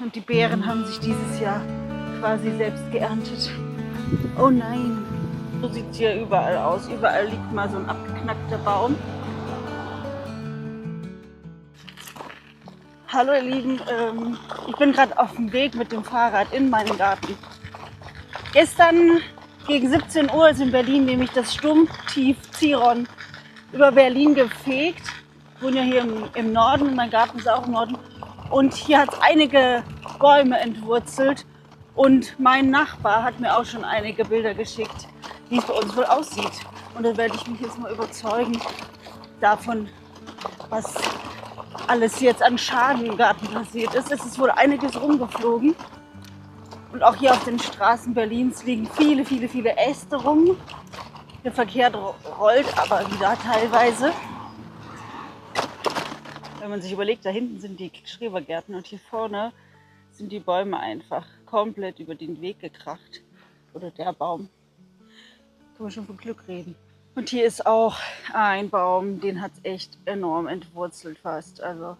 Und die Beeren haben sich dieses Jahr quasi selbst geerntet. Oh nein, so sieht es hier überall aus. Überall liegt mal so ein abgeknackter Baum. Hallo ihr Lieben, ich bin gerade auf dem Weg mit dem Fahrrad in meinen Garten. Gestern gegen 17 Uhr ist in Berlin nämlich das Sturmtief Ziron über Berlin gefegt. Ich wohne ja hier im Norden und mein Garten ist auch im Norden. Und hier hat es einige Bäume entwurzelt. Und mein Nachbar hat mir auch schon einige Bilder geschickt, wie es bei uns wohl aussieht. Und da werde ich mich jetzt mal überzeugen davon, was alles jetzt an Schaden im Garten passiert ist. Es ist wohl einiges rumgeflogen. Und auch hier auf den Straßen Berlins liegen viele, viele, viele Äste rum. Der Verkehr rollt aber wieder teilweise. Wenn man sich überlegt, da hinten sind die Schrebergärten und hier vorne sind die Bäume einfach komplett über den Weg gekracht. Oder der Baum. Kann man schon von Glück reden. Und hier ist auch ein Baum, den hat es echt enorm entwurzelt fast. Also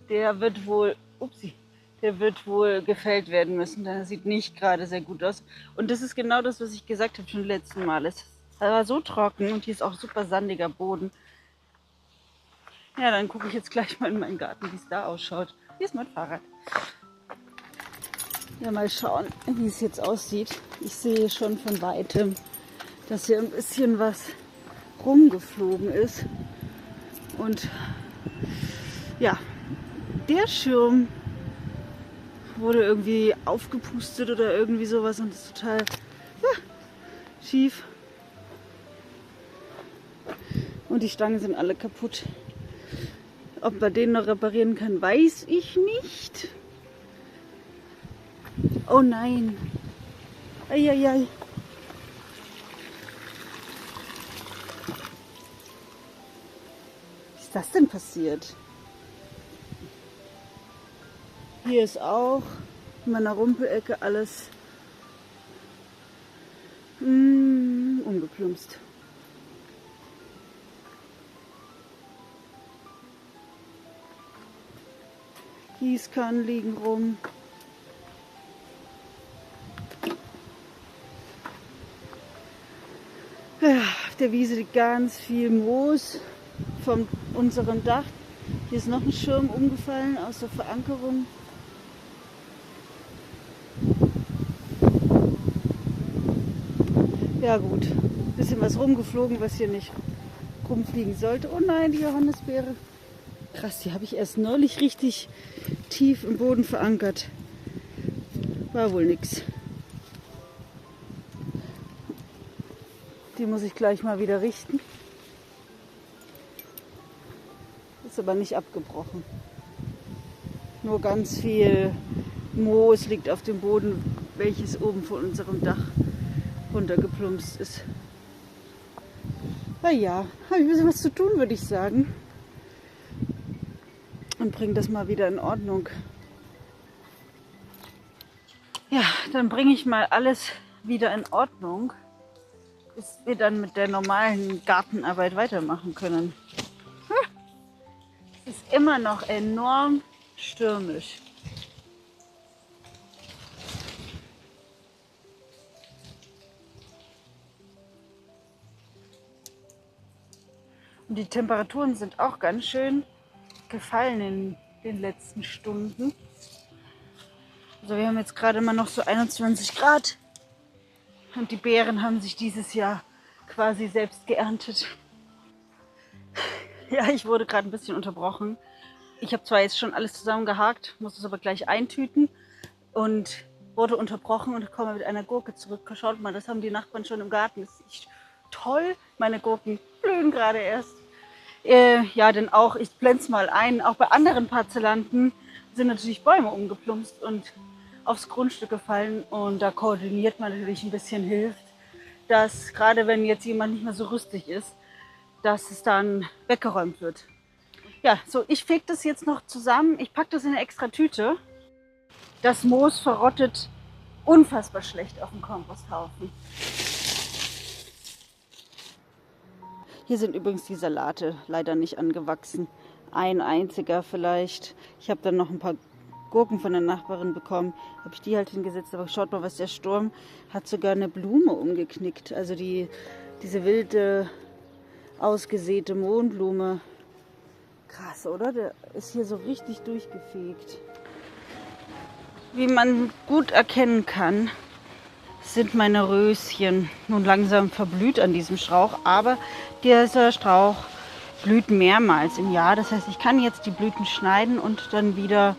der wird wohl gefällt werden müssen. Der sieht nicht gerade sehr gut aus. Und das ist genau das, was ich gesagt habe schon letzten Mal. Es war so trocken und hier ist auch super sandiger Boden. Ja, dann gucke ich jetzt gleich mal in meinen Garten, wie es da ausschaut. Hier ist mein Fahrrad. Ja, mal schauen, wie es jetzt aussieht. Ich sehe schon von weitem, dass hier ein bisschen was rumgeflogen ist. Und ja, der Schirm wurde irgendwie aufgepustet oder irgendwie sowas und ist total schief. Und die Stangen sind alle kaputt. Ob man den noch reparieren kann, weiß ich nicht. Oh nein. Eieiei. Wie ist das denn passiert? Hier ist auch in meiner Rumpelecke alles umgeplumpst. Gießkannen liegen rum. Ja, auf der Wiese liegt ganz viel Moos von unserem Dach. Hier ist noch ein Schirm umgefallen aus der Verankerung. Ja gut, ein bisschen was rumgeflogen, was hier nicht rumfliegen sollte. Oh nein, die Johannisbeere. Krass, die habe ich erst neulich richtig tief im Boden verankert. War wohl nix. Die muss ich gleich mal wieder richten. Ist aber nicht abgebrochen. Nur ganz viel Moos liegt auf dem Boden, welches oben von unserem Dach runtergeplumpst ist. Naja, habe ich ein bisschen was zu tun, würde ich sagen. Und bringe das mal wieder in Ordnung. Ja, dann bringe ich mal alles wieder in Ordnung, bis wir dann mit der normalen Gartenarbeit weitermachen können. Es ist immer noch enorm stürmisch. Und die Temperaturen sind auch ganz schön gefallen in den letzten Stunden. Also wir haben jetzt gerade mal noch so 21 Grad und die Beeren haben sich dieses Jahr quasi selbst geerntet. Ja, ich wurde gerade ein bisschen unterbrochen. Ich habe zwar jetzt schon alles zusammengehakt, muss es aber gleich eintüten und wurde unterbrochen und komme mit einer Gurke zurück. Schaut mal, das haben die Nachbarn schon im Garten. Das ist echt toll. Meine Gurken blühen gerade erst. Ja, denn auch, ich blende es mal ein, auch bei anderen Parzellanten sind natürlich Bäume umgeplumpst und aufs Grundstück gefallen. Und da koordiniert man natürlich ein bisschen, hilft, dass gerade wenn jetzt jemand nicht mehr so rüstig ist, dass es dann weggeräumt wird. Ja, so, ich fege das jetzt noch zusammen. Ich packe das in eine extra Tüte. Das Moos verrottet unfassbar schlecht auf dem Komposthaufen. Hier sind übrigens die Salate leider nicht angewachsen. ein einziger vielleicht. Ich habe dann noch ein paar Gurken von der Nachbarin bekommen. Habe ich die halt hingesetzt. Aber schaut mal, was der Sturm hat sogar eine Blume umgeknickt. Also diese wilde, ausgesäte Mohnblume. Krass, oder? Der ist hier so richtig durchgefegt. Wie man gut erkennen kann, sind meine Röschen nun langsam verblüht an diesem Strauch. Aber dieser Strauch blüht mehrmals im Jahr. Das heißt, ich kann jetzt die Blüten schneiden und dann wieder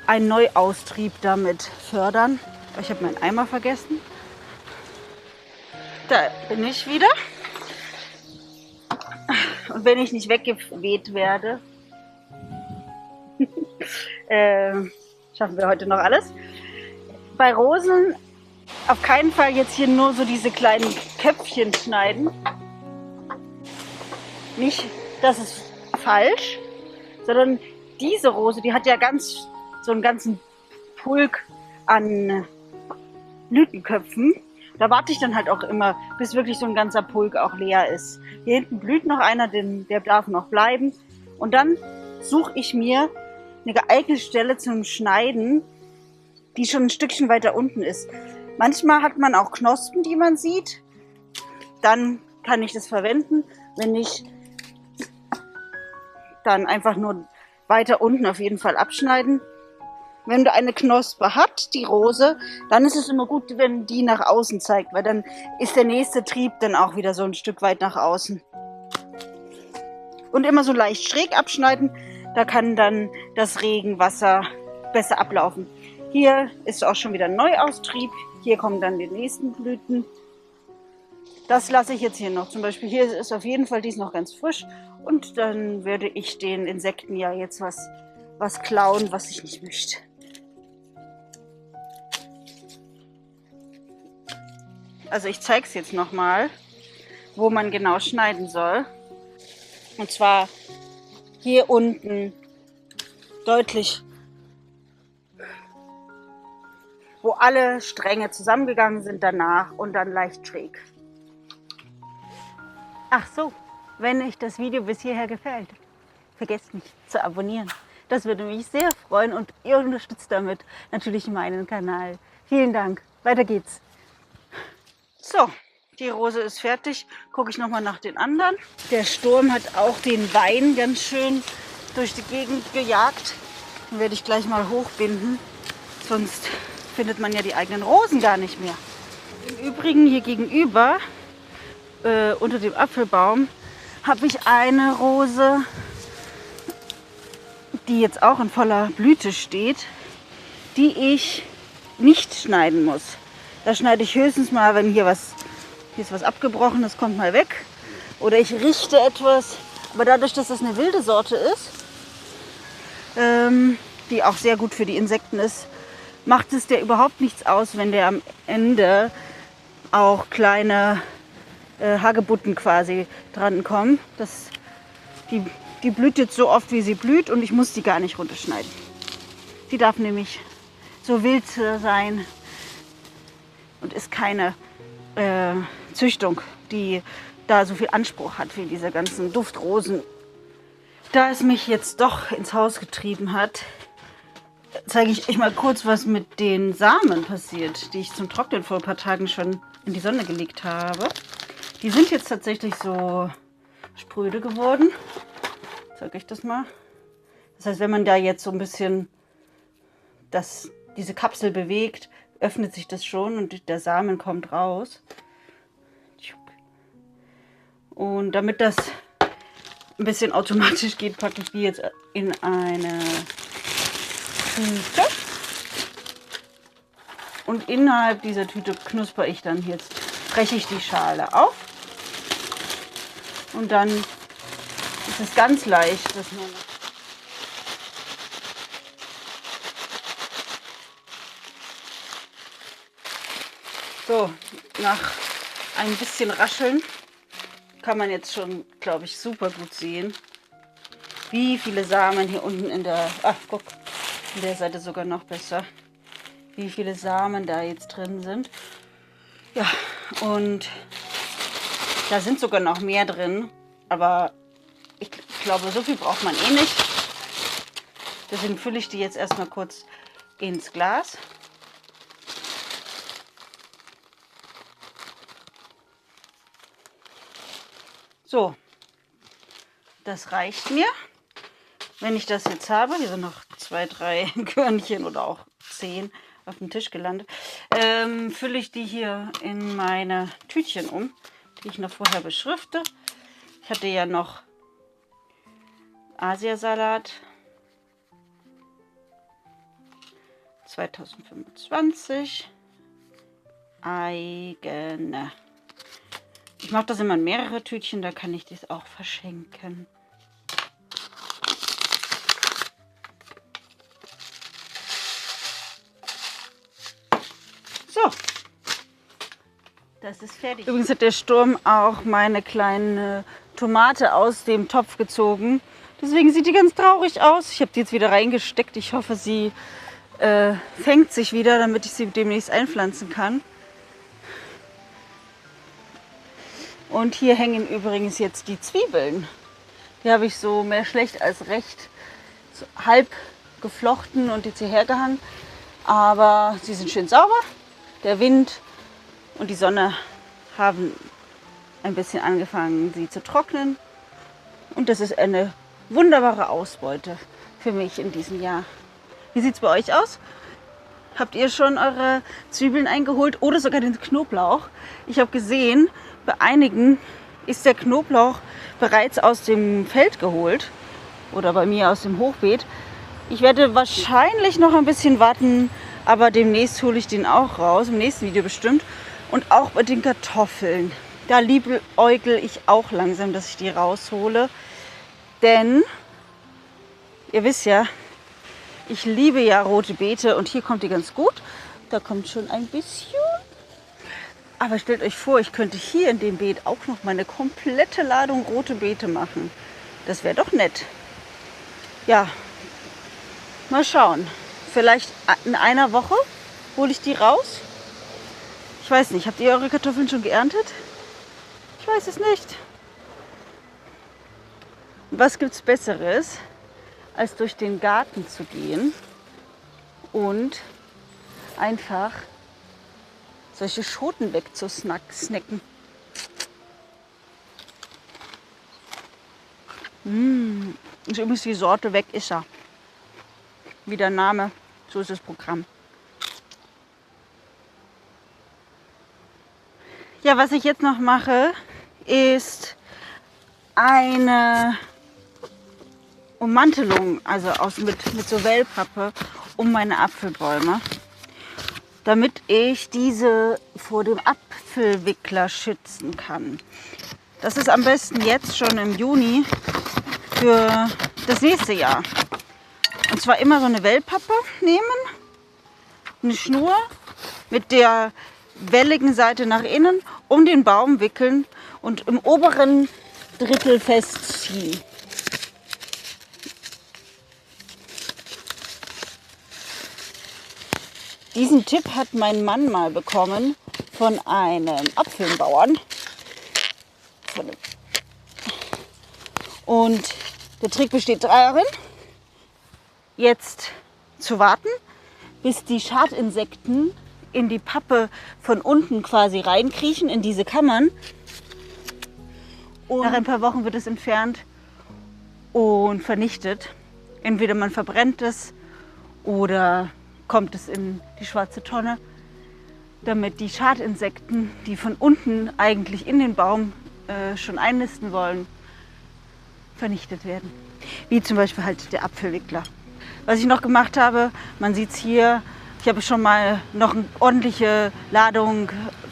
einen Neuaustrieb damit fördern. Ich habe meinen Eimer vergessen. Da bin ich wieder. Und wenn ich nicht weggeweht werde, schaffen wir heute noch alles. Bei Rosen auf keinen Fall jetzt hier nur so diese kleinen Köpfchen schneiden. Nicht, das ist falsch, sondern diese Rose, die hat ja so einen ganzen Pulk an Blütenköpfen. Da warte ich dann halt auch immer, bis wirklich so ein ganzer Pulk auch leer ist. Hier hinten blüht noch einer, der darf noch bleiben. Und dann suche ich mir eine geeignete Stelle zum Schneiden, die schon ein Stückchen weiter unten ist. Manchmal hat man auch Knospen, die man sieht. Dann kann ich das verwenden. Wenn nicht, dann einfach nur weiter unten auf jeden Fall abschneiden. Wenn du eine Knospe hat, die Rose, dann ist es immer gut, wenn die nach außen zeigt, weil dann ist der nächste Trieb dann auch wieder so ein Stück weit nach außen. Und immer so leicht schräg abschneiden, da kann dann das Regenwasser besser ablaufen. Hier ist auch schon wieder ein Neuaustrieb, hier kommen dann die nächsten Blüten. Das lasse ich jetzt hier noch. Zum Beispiel hier ist auf jeden Fall dies noch ganz frisch und dann werde ich den Insekten ja jetzt was klauen, was ich nicht möchte. Also ich zeige es jetzt nochmal, wo man genau schneiden soll. Und zwar hier unten deutlich, wo alle Stränge zusammengegangen sind danach und dann leicht schräg. Ach so, wenn euch das Video bis hierher gefällt, vergesst nicht zu abonnieren. Das würde mich sehr freuen und ihr unterstützt damit natürlich meinen Kanal. Vielen Dank, weiter geht's. So, die Rose ist fertig. Gucke ich nochmal nach den anderen. Der Sturm hat auch den Wein ganz schön durch die Gegend gejagt. Den werde ich gleich mal hochbinden. Sonst findet man ja die eigenen Rosen gar nicht mehr. Im Übrigen hier gegenüber, unter dem Apfelbaum, habe ich eine Rose, die jetzt auch in voller Blüte steht, die ich nicht schneiden muss. Da schneide ich höchstens mal, wenn hier ist was abgebrochen, das kommt mal weg. Oder ich richte etwas. Aber dadurch, dass das eine wilde Sorte ist, die auch sehr gut für die Insekten ist, macht es der überhaupt nichts aus, wenn der am Ende auch kleine Hagebutten quasi dran kommen. Die blüht jetzt so oft, wie sie blüht und ich muss die gar nicht runterschneiden. Die darf nämlich so wild sein und ist keine Züchtung, die da so viel Anspruch hat wie diese ganzen Duftrosen. Da es mich jetzt doch ins Haus getrieben hat, zeige ich euch mal kurz, was mit den Samen passiert, die ich zum Trocknen vor ein paar Tagen schon in die Sonne gelegt habe. Die sind jetzt tatsächlich so spröde geworden. Zeige ich das mal. Das heißt, wenn man da jetzt so ein bisschen diese Kapsel bewegt, öffnet sich das schon und der Samen kommt raus. Und damit das ein bisschen automatisch geht, packe ich die jetzt in eine Tüte. Und innerhalb dieser Tüte knusper ich dann jetzt, breche ich die Schale auf. Und dann ist es ganz leicht, dass man so, nach ein bisschen Rascheln kann man jetzt schon, glaube ich, super gut sehen, wie viele Samen hier unten in der Seite sogar noch besser, wie viele Samen da jetzt drin sind. Ja, und da sind sogar noch mehr drin, aber ich glaube, so viel braucht man eh nicht. Deswegen fülle ich die jetzt erstmal kurz ins Glas. So, das reicht mir. Wenn ich das jetzt habe, hier sind noch 2, 3 Körnchen oder auch 10 auf dem Tisch gelandet, fülle ich die hier in meine Tütchen um, die ich noch vorher beschrifte. Ich hatte ja noch Asiasalat 2025 eigene. Ich mache das immer in mehrere Tütchen, da kann ich das auch verschenken. So, das ist fertig. Übrigens hat der Sturm auch meine kleine Tomate aus dem Topf gezogen. Deswegen sieht die ganz traurig aus. Ich habe die jetzt wieder reingesteckt. Ich hoffe, sie fängt sich wieder, damit ich sie demnächst einpflanzen kann. Und hier hängen übrigens jetzt die Zwiebeln. Die habe ich so mehr schlecht als recht so halb geflochten und jetzt hierher gehangen. Aber sie sind schön sauber. Der Wind und die Sonne haben ein bisschen angefangen, sie zu trocknen. Und das ist eine wunderbare Ausbeute für mich in diesem Jahr. Wie sieht es bei euch aus? Habt ihr schon eure Zwiebeln eingeholt oder sogar den Knoblauch? Ich habe gesehen, bei einigen ist der Knoblauch bereits aus dem Feld geholt oder bei mir aus dem Hochbeet. Ich werde wahrscheinlich noch ein bisschen warten, aber demnächst hole ich den auch raus, im nächsten Video bestimmt. Und auch bei den Kartoffeln. Da liebäugel ich auch langsam, dass ich die raushole. Denn, ihr wisst ja, ich liebe ja rote Beete und hier kommt die ganz gut. Da kommt schon ein bisschen. Aber stellt euch vor, ich könnte hier in dem Beet auch noch meine komplette Ladung rote Beete machen. Das wäre doch nett. Ja, mal schauen. Vielleicht in einer Woche hole ich die raus. Ich weiß nicht, habt ihr eure Kartoffeln schon geerntet? Ich weiß es nicht. Was gibt es Besseres, als durch den Garten zu gehen und einfach solche Schoten wegzusnacken. Und übrigens die Sorte weg ist er. Wie der Name, so ist das Programm. Ja, was ich jetzt noch mache, ist eine Ummantelung, also mit so Wellpappe um meine Apfelbäume, damit ich diese vor dem Apfelwickler schützen kann. Das ist am besten jetzt schon im Juni für das nächste Jahr. Und zwar immer so eine Wellpappe nehmen, eine Schnur mit der welligen Seite nach innen um den Baum wickeln und im oberen Drittel festziehen. Diesen Tipp hat mein Mann mal bekommen von einem Apfelbauern. Und der Trick besteht darin, jetzt zu warten, bis die Schadinsekten in die Pappe von unten quasi reinkriechen, in diese Kammern. Und nach ein paar Wochen wird es entfernt und vernichtet. Entweder man verbrennt es oder kommt es in die schwarze Tonne, damit die Schadinsekten, die von unten eigentlich in den Baum schon einnisten wollen, vernichtet werden. Wie zum Beispiel halt der Apfelwickler. Was ich noch gemacht habe, man sieht es hier, ich habe schon mal noch eine ordentliche Ladung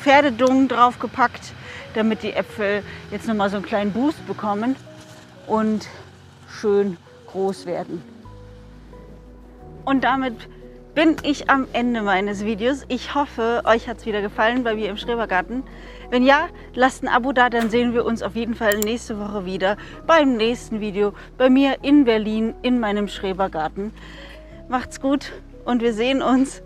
Pferdedung draufgepackt, damit die Äpfel jetzt noch mal so einen kleinen Boost bekommen und schön groß werden. Und damit bin ich am Ende meines Videos. Ich hoffe, euch hat es wieder gefallen bei mir im Schrebergarten. Wenn ja, lasst ein Abo da, dann sehen wir uns auf jeden Fall nächste Woche wieder beim nächsten Video bei mir in Berlin in meinem Schrebergarten. Macht's gut und wir sehen uns.